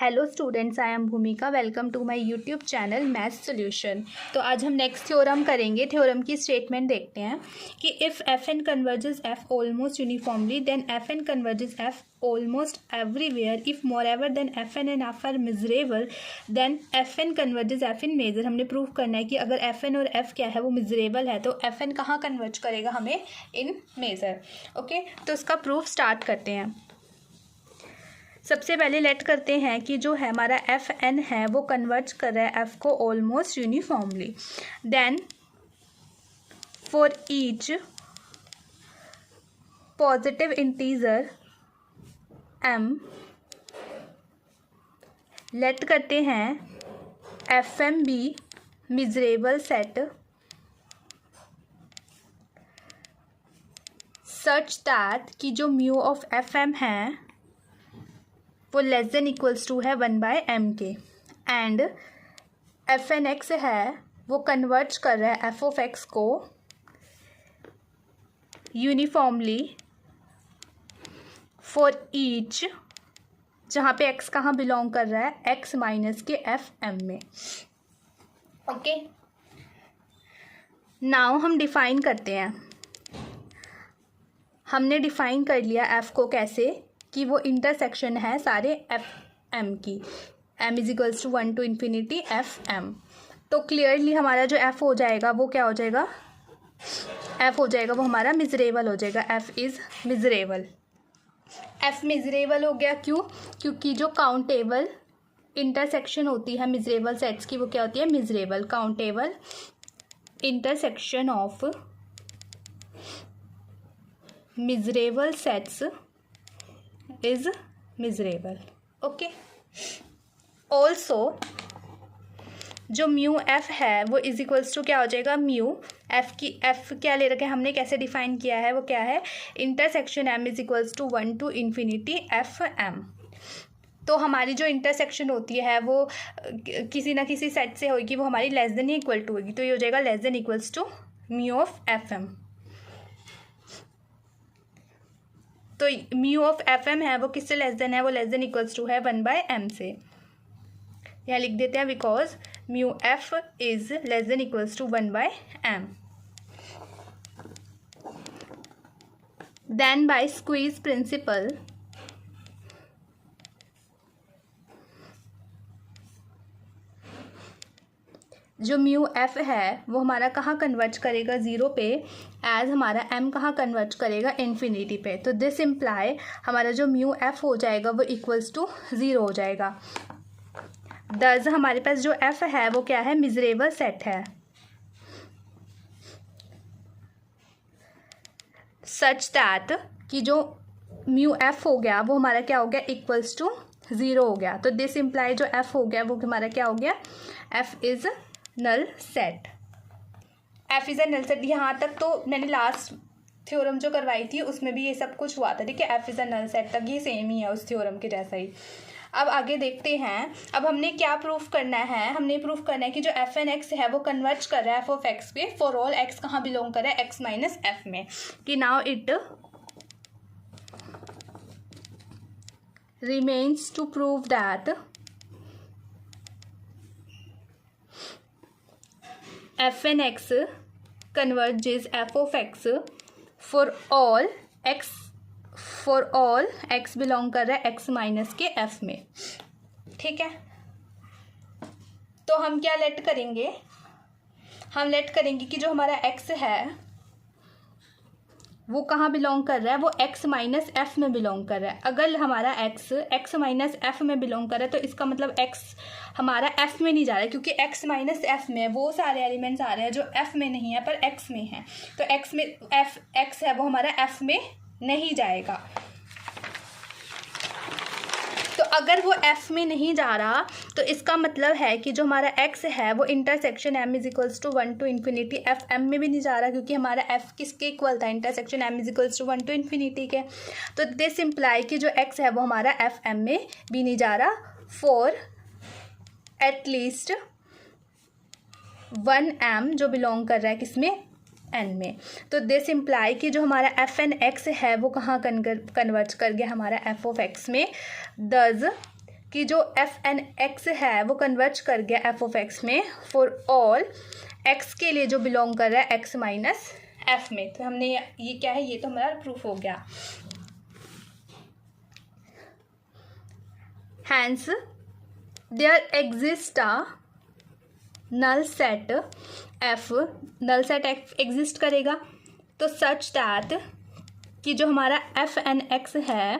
Hello students, I am Bhumika. Welcome to my YouTube channel Maths Solution. तो आज हम next theorem करेंगे। Theorem की स्टेटमेंट देखते हैं कि if F N converges F almost uniformly then F N converges F almost everywhere. If moreover then F N and F are measurable then F N converges F in measure. हमने prove करना है कि अगर F N और F क्या है वो miserable है तो एफ एन कहाँ कन्वर्ज करेगा हमें, इन मेजर। ओके, तो इसका प्रूफ स्टार्ट करते हैं। सबसे पहले लेट करते हैं कि जो है हमारा एफ एन है वो कन्वर्ज कर रहा है एफ को almost uniformly. Then for each positive integer M let करते हैं F M be measurable set such that कि जो म्यू ऑफ एफ एम है वो लेस देन इक्वल्स टू है 1/m के। एंड एफ एन एक्स है वो कन्वर्ज कर रहा है एफ ऑफ एक्स को यूनिफॉर्मली फॉर ईच, जहाँ पे एक्स कहाँ बिलोंग कर रहा है, एक्स माइनस के एफ एम में। ओके, नाउ हम डिफाइन करते हैं। हमने डिफाइन कर लिया एफ को कैसे कि वो इंटरसेक्शन है सारे एफ एम की। M is equals to 1 to infinity F M. तो क्लियरली हमारा जो एफ हो जाएगा वो क्या हो जाएगा, एफ हो जाएगा वो हमारा मिजरेबल हो जाएगा। F is miserable. F miserable हो गया क्यों? क्योंकि जो काउंटेबल इंटरसेक्शन होती है मिजरेबल सेट्स की वो क्या होती है, miserable. Countable intersection of miserable sets is miserable. Okay, also जो म्यू एफ है वो इज इक्वल्स टू क्या हो जाएगा, म्यू एफ की एफ क्या ले रखे हमने, कैसे डिफाइन किया है, वो क्या है, intersection M is equals to 1 to infinity F M. तो हमारी जो इंटरसेक्शन होती है वो किसी ना किसी सेट से होगी, वो हमारी लेस देन इक्वल टू होगी। तो ये हो जाएगा less than equals to mu of F M. तो म्यू ऑफ एफ एम है वो किससे लेस देन है, वो लेस देन इक्वल्स टू है 1/m से। यहाँ लिख देते हैं because mu F is less than equals to 1/m। Then by squeeze principle जो म्यू एफ है वो हमारा कहाँ कन्वर्ज करेगा, ज़ीरो पे, एज हमारा एम कहाँ कन्वर्ज करेगा, इन्फिनिटी पे। तो दिस इम्प्लाई हमारा जो म्यू एफ हो जाएगा वो इक्वल्स टू 0 हो जाएगा। दस हमारे पास जो एफ है वो क्या है, मिजरेबल सेट है सच दैट कि जो म्यू एफ हो गया वो हमारा क्या हो गया, इक्वल्स टू 0 हो गया। तो दिस इम्प्लाई जो एफ हो गया वो हमारा क्या हो गया, F is null set. F is a null set. यहाँ तक तो मैंने लास्ट थ्योरम जो करवाई थी उसमें भी ये सब कुछ हुआ था, ठीक है। F is a null set तक ये सेम ही है उस थ्योरम के जैसा ही। अब आगे देखते हैं। अब हमने क्या प्रूफ करना है, हमने प्रूफ करना है कि जो एफ एन एक्स है वो कन्वर्ज कर रहा है एफ ऑफ एक्स पे फॉर ऑल एक्स कहाँ बिलोंग कर रहा है, एक्स माइनस एफ में। कि now it remains to prove that F N X converges F of X for all X belong कर रहा है एक्स माइनस के एफ में, ठीक है। तो हम क्या लेट करेंगे, हम लेट करेंगे कि जो हमारा एक्स है वो कहाँ बिलोंग कर रहा है, वो एक्स माइनस एफ में बिलोंग कर रहा है। अगर हमारा एक्स माइनस एफ में बिलोंग कर रहा है तो इसका मतलब एक्स हमारा एफ में नहीं जा रहा है, क्योंकि एक्स माइनस एफ में वो सारे एलिमेंट्स आ रहे हैं जो एफ में नहीं है पर एक्स में है। तो एक्स में एक्स है वो हमारा एफ में नहीं जाएगा। तो अगर वो एफ में नहीं जा रहा तो इसका मतलब है कि जो हमारा एक्स है वो intersection M is equals to 1 to infinity F M में भी नहीं जा रहा, क्योंकि हमारा एफ किसके इक्वल था, intersection M is equals to 1 to infinity के। तो दिस इम्प्लाई कि जो एक्स है वो हमारा एफ एम में भी नहीं जा रहा फॉर एटलीस्ट 1m जो बिलोंग कर रहा है किसमें, एन में। तो दिस इम्प्लाई कि जो हमारा एफ एन एक्स है वो कहाँ कन्वर्ज कर गया, हमारा एफ ऑफ एक्स में। दस कि जो एफ एन एक्स है वो कन्वर्ज कर गया एफ ऑफ एक्स में फॉर ऑल एक्स के लिए जो बिलोंग कर रहा है एक्स माइनस एफ में। तो हमने ये क्या है, ये तो हमारा प्रूफ हो गया। Hence there exist a null set F, null set F exist करेगा तो सच दैट कि जो हमारा एफ एन एक्स है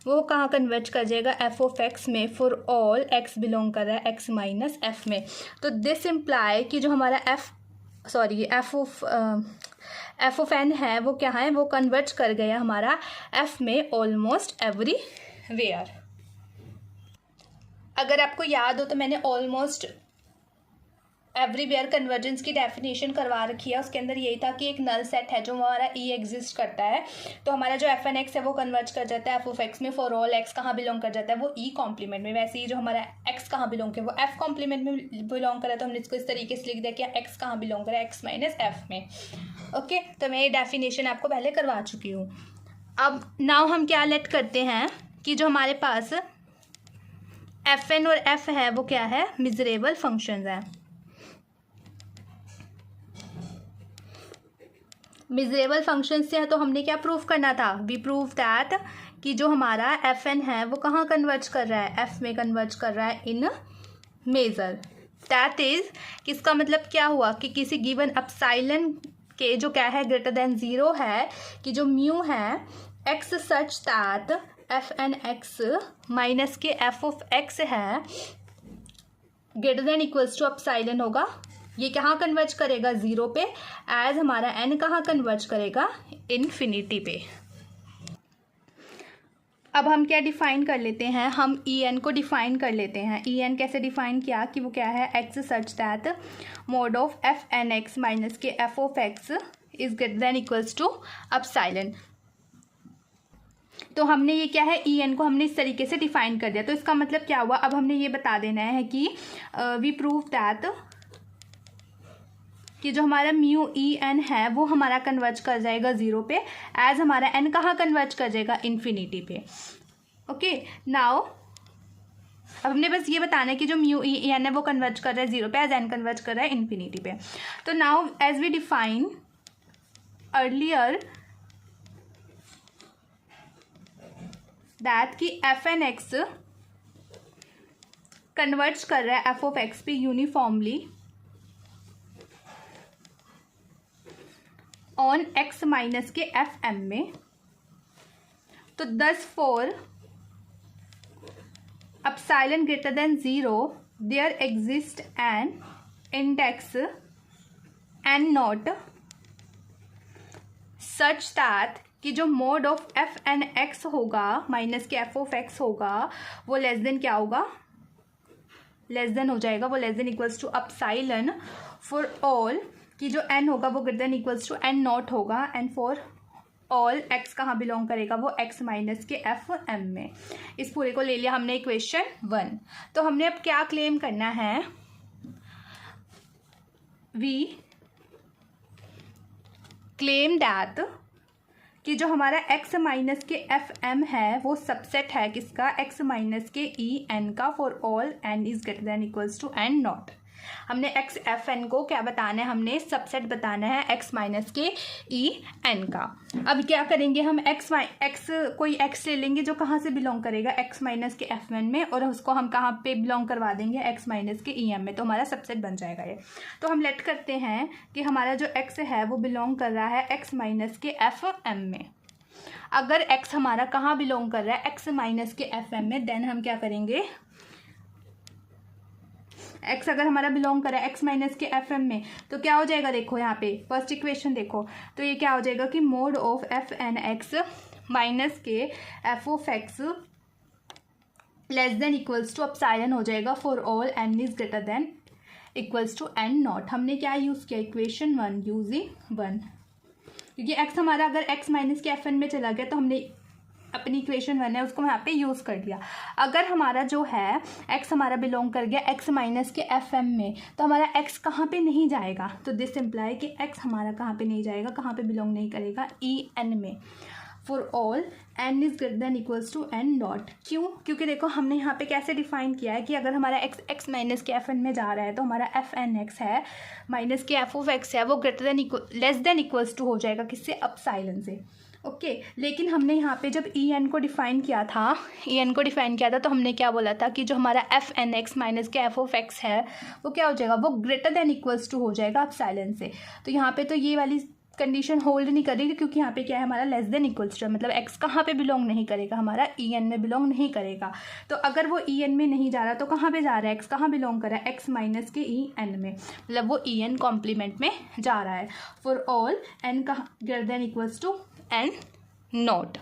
वो कहाँ कन्वर्ज कर जाएगा एफ ऑफ एक्स में फॉर ऑल एक्स बिलोंग कर रहा है एक्स माइनस एफ में। तो दिस इम्प्लाई कि जो हमारा एफ ऑफ एन है वो क्या है, वो कन्वर्ज कर गया हमारा एफ में ऑलमोस्ट एवरी वेयर। अगर आपको याद हो तो मैंने ऑलमोस्ट एवरीवेयर कन्वर्जेंस की डेफिनेशन करवा रखी है। उसके अंदर यही था कि एक नल सेट है जो हमारा ई एग्जिस्ट करता है, तो हमारा जो एफ एन एक्स है वो कन्वर्ज कर जाता है एफ ऑफ एक्स में फॉर ऑल एक्स कहाँ बिलोंग कर जाता है, वो ई कॉम्प्लीमेंट में। वैसे ही जो हमारा एक्स कहाँ बिलोंग करे वो एफ कॉम्प्लीमेंट में बिलोंग करे, तो हमने इसको इस तरीके से लिख दिया कि एक्स कहाँ बिलोंग करे एक्स माइनस एफ में। ओके, तो मैं ये डेफिनेशन आपको पहले करवा चुकी हूँ। अब नाउ हम क्या लेट करते हैं कि जो हमारे पास एफ एन और एफ है वो क्या है, मिजरेबल फंक्शंस हैं। मिजरेबल फंक्शन से है तो हमने क्या प्रूव करना था, वी प्रूव दैट कि जो हमारा एफ एन है वो कहाँ कन्वर्ज कर रहा है, एफ में कन्वर्ज कर रहा है इन मेजर। दैट इज किसका मतलब क्या हुआ कि किसी गिवन एप्सिलॉन के जो क्या है ग्रेटर देन 0 है, कि जो म्यू है x such that F N x minus के एफ ऑफ एक्स है greater than equals to epsilon होगा। ये कहाँ कन्वर्ज करेगा 0 पे, एज हमारा n कहाँ कन्वर्ज करेगा इन्फिनिटी पे। अब हम क्या डिफाइन कर लेते हैं, हम ई एन को डिफाइन कर लेते हैं। ई एन कैसे डिफाइन किया कि वो क्या है, x such that mod of F N x minus के F of x is greater than equals to epsilon. तो हमने ये क्या है, ई एन को हमने इस तरीके से डिफाइन कर दिया। तो इसका मतलब क्या हुआ, अब हमने ये बता देना है कि वी प्रूव दैट कि जो हमारा म्यू ई एन है वो हमारा कन्वर्ज कर जाएगा 0 पे, एज हमारा एन कहाँ कन्वर्ज कर जाएगा इन्फिनिटी पे। ओके, नाउ अब हमने बस ये बताना है कि जो म्यू ई एन है वो कन्वर्ज कर रहा है 0 पे, एज एन कन्वर्ज कर रहा है इन्फिनिटी पे। तो now as we define earlier that कि एफ एन एक्स कन्वर्ज कर रहा है एफ ऑफ एक्स पे यूनिफॉर्मली ऑन एक्स माइनस के एफ एम में। तो 10 for epsilon greater than 0 there exist N index N naught such that कि जो mod of F N X होगा माइनस के एफ ऑफ एक्स होगा वो लेस देन क्या होगा, लेस देन हो जाएगा, वो less than equals to epsilon for all कि जो n होगा वो greater than equals to n naught होगा, एंड फॉर ऑल x कहाँ बिलोंग करेगा, वो x माइनस के एफ एम में। इस पूरे को ले लिया हमने इक्वेशन 1। तो हमने अब क्या क्लेम करना है, वी क्लेम दैट कि जो हमारा x माइनस के एफ एम है वो सबसेट है किसका, x minus K E N का for all n is greater than equals to n naught. हमने एक्स एफ एन को क्या बताना है, हमने सबसेट बताना है X minus K E N का। अब क्या करेंगे हम, कोई एक्स ले लेंगे जो कहाँ से बिलोंग करेगा एक्स माइनस के एफ एन में, और उसको हम कहाँ पे बिलोंग करवा देंगे x minus K E M में, तो हमारा सबसेट बन जाएगा ये। तो हम लेट करते हैं कि हमारा जो एक्स है वो बिलोंग कर रहा है एक्स माइनस के एफ एम में। अगर एक्स हमारा कहाँ बिलोंग कर रहा है एक्स माइनस के एफ एम में, देन हम क्या करेंगे, एक्स अगर हमारा बिलोंग करे एक्स माइनस के एफ एम में तो क्या हो जाएगा, देखो यहाँ पे फर्स्ट इक्वेशन देखो, तो ये क्या हो जाएगा कि mod of F N x minus के F of x less than equals to epsilon हो जाएगा for all n is greater than equals to n not. हमने क्या यूज़ किया, इक्वेशन 1 यूजिंग 1, क्योंकि एक्स हमारा अगर एक्स माइनस के एफ एन में चला गया तो हमने अपनी इक्वेशन 1 है उसको यहाँ पे यूज़ कर लिया। अगर हमारा जो है x हमारा बिलोंग कर गया x माइनस के एफ एम में, तो हमारा x कहाँ पे नहीं जाएगा, तो दिस इम्प्लाई कि x हमारा कहाँ पे नहीं जाएगा, कहाँ पे बिलोंग नहीं करेगा, ई एन में। For all n is greater than equals to n naught. क्यों? क्योंकि देखो हमने यहाँ पे कैसे डिफाइन किया है कि अगर हमारा x माइनस के fn में जा रहा है तो हमारा fnx है माइनस के f(x) है वो greater than less than equals to हो जाएगा किससे? एप्सिलॉन से। ओके लेकिन हमने यहाँ पे जब को डिफाइन किया था तो हमने क्या बोला था कि जो हमारा fnx माइनस के f(x) है वो क्या हो जाएगा? वो ग्रेटर देन इक्वल्स टू हो जाएगा एप्सिलॉन से। तो यहाँ पे तो ये वाली कंडीशन होल्ड नहीं करेगी क्योंकि यहाँ पे क्या है हमारा लेस देन इक्वल्स टू, मतलब x कहाँ पे बिलोंग नहीं करेगा? हमारा में बिलोंग नहीं करेगा। तो अगर वो में नहीं जा रहा तो कहाँ पे जा रहा है? x कहाँ बिलोंग कर रहा है? x माइनस के में, मतलब वो कॉम्प्लीमेंट में जा रहा है। फॉर ऑल n कहाँ greater than equals to n naught.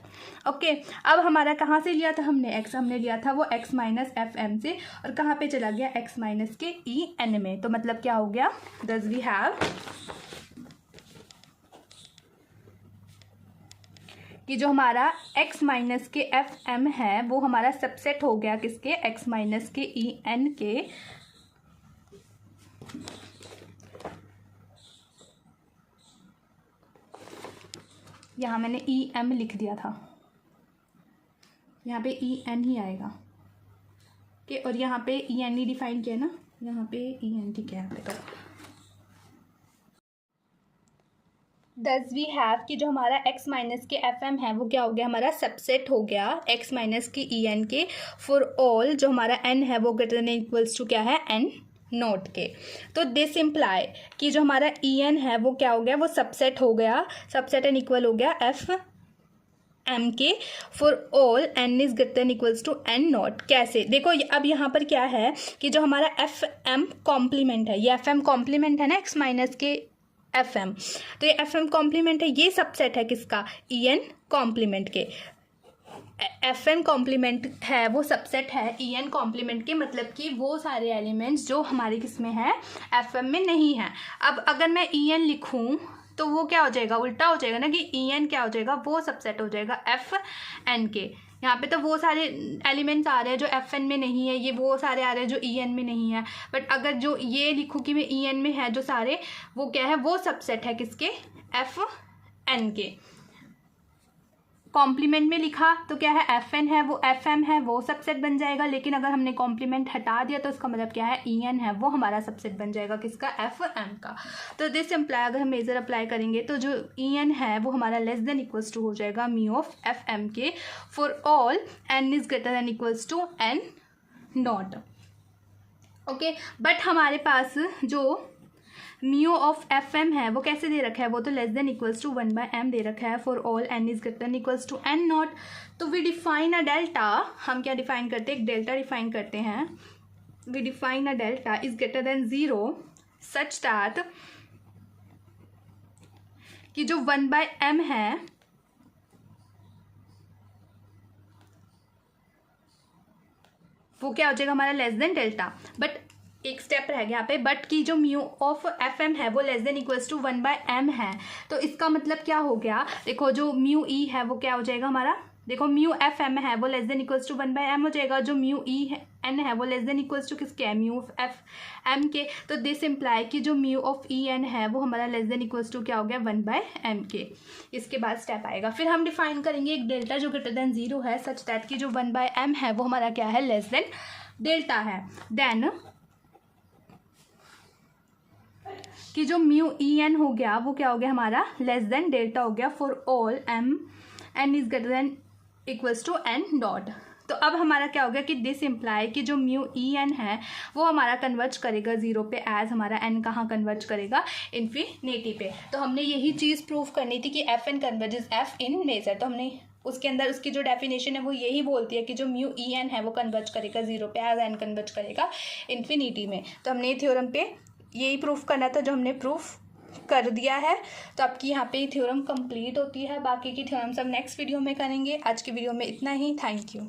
Okay अब हमारा कहाँ से लिया था हमने? x हमने लिया था वो x माइनस fm से, और कहाँ पे चला गया? x माइनस के n में। तो मतलब क्या हो गया? दस वी हैव कि जो हमारा x माइनस के fm है वो हमारा सबसेट हो गया किसके? x माइनस के en के। यहाँ मैंने em लिख दिया था, यहाँ पे en ही आएगा कि, और यहाँ पे en ही डिफाइन किया ना, यहाँ पे en ठीक है यहाँ पे। तो दस वी हैव कि जो हमारा x माइनस के fm है वो क्या हो गया? हमारा सबसेट हो गया x माइनस की en के। फॉर ऑल जो हमारा n है वो ग्रेटर देन इक्वल्स टू क्या है? n नोट के। तो दिस इम्प्लाई कि जो हमारा en है वो क्या हो गया? वो सबसेट हो गया, सबसेट एंड इक्वल हो गया fm के। For all n is greater than equals to n naught. कैसे? देखो अब यहाँ पर क्या है कि जो हमारा fm कॉम्प्लीमेंट है, ये fm कॉम्प्लीमेंट है ना x माइनस के fm, तो ये fm कॉम्प्लीमेंट है, ये सबसेट है किसका? en कॉम्प्लीमेंट के। fn कॉम्प्लीमेंट है वो सबसेट है en कॉम्प्लीमेंट के, मतलब कि वो सारे एलिमेंट्स जो हमारे किस में है? fm में नहीं है। अब अगर मैं en लिखूं तो वो क्या हो जाएगा? उल्टा हो जाएगा ना कि en क्या हो जाएगा? वो सबसेट हो जाएगा fn के। यहाँ पे तो वो सारे एलिमेंट्स आ रहे हैं जो fn में नहीं है, ये वो सारे आ रहे हैं जो en में नहीं है। बट अगर जो ये लिखूँ कि मैं en में है जो सारे, वो क्या है? वो सबसेट है किसके? fn के। कॉम्प्लीमेंट में लिखा तो क्या है? fn है वो fm है वो सबसेट बन जाएगा, लेकिन अगर हमने कॉम्प्लीमेंट हटा दिया तो इसका मतलब क्या है? en है वो हमारा सबसेट बन जाएगा किसका? fm का। तो दिस इम्प्लाई अगर हम मेजर अप्लाई करेंगे तो जो en है वो हमारा लेस देन इक्वल्स टू हो जाएगा म्यू ऑफ fm के। For all n is greater than equals to n naught. Okay but हमारे पास जो म्यू ऑफ fm है वो कैसे दे रखा है? वो तो less than equals to 1/m दे रखा है। For all n is greater than equals to n naught. तो वी डिफाइन अ डेल्टा, हम क्या डिफाइन करते हैं? एक डेल्टा डिफाइन करते हैं। We define a delta is greater than 0 such that कि जो 1/m है वो क्या हो जाएगा? हमारा लेस देन डेल्टा। बट एक स्टेप रह गया यहाँ पे, बट की जो म्यू ऑफ fm है वो less than equals to 1/m है। तो इसका मतलब क्या हो गया? देखो जो म्यू e है वो क्या हो जाएगा हमारा? देखो म्यू fm है वो less than equals to 1/m हो जाएगा, जो म्यू en है वो लेस देन इक्वल्स टू किसके है? म्यू ऑफ fm के। तो दिस इम्प्लाई कि जो म्यू ऑफ en है वो हमारा लेस देन इक्वल्स टू क्या हो गया? 1/m के। इसके बाद स्टेप आएगा, फिर हम डिफाइन करेंगे एक डेल्टा जो ग्रेटर देन 0 है सच दैट कि जो 1/m है वो हमारा क्या है? लेस देन डेल्टा है। देन कि जो म्यू en हो गया वो क्या हो गया? हमारा लेस देन डेल्टा हो गया। For all n is greater than equals to n naught. तो अब हमारा क्या हो गया कि दिस इम्प्लाई कि जो म्यू en है वो हमारा कन्वर्ज करेगा 0 पे, एज हमारा n कहाँ कन्वर्ज करेगा? इन्फिनिटी पे। तो हमने यही चीज़ प्रूव करनी थी कि fn converges f in nature. तो हमने उसके अंदर उसकी जो डेफिनेशन है वो यही बोलती है कि जो म्यू en है वो कन्वर्ज करेगा 0 पे, एज n कन्वर्ज करेगा इन्फिनिटी में। तो हमने थ्योरम पे यही प्रूफ करना था जो हमने प्रूफ कर दिया है। तो आपकी यहाँ पे थ्योरम कंप्लीट होती है। बाकी की थ्योरम सब नेक्स्ट वीडियो में करेंगे। आज की वीडियो में इतना ही। Thank you.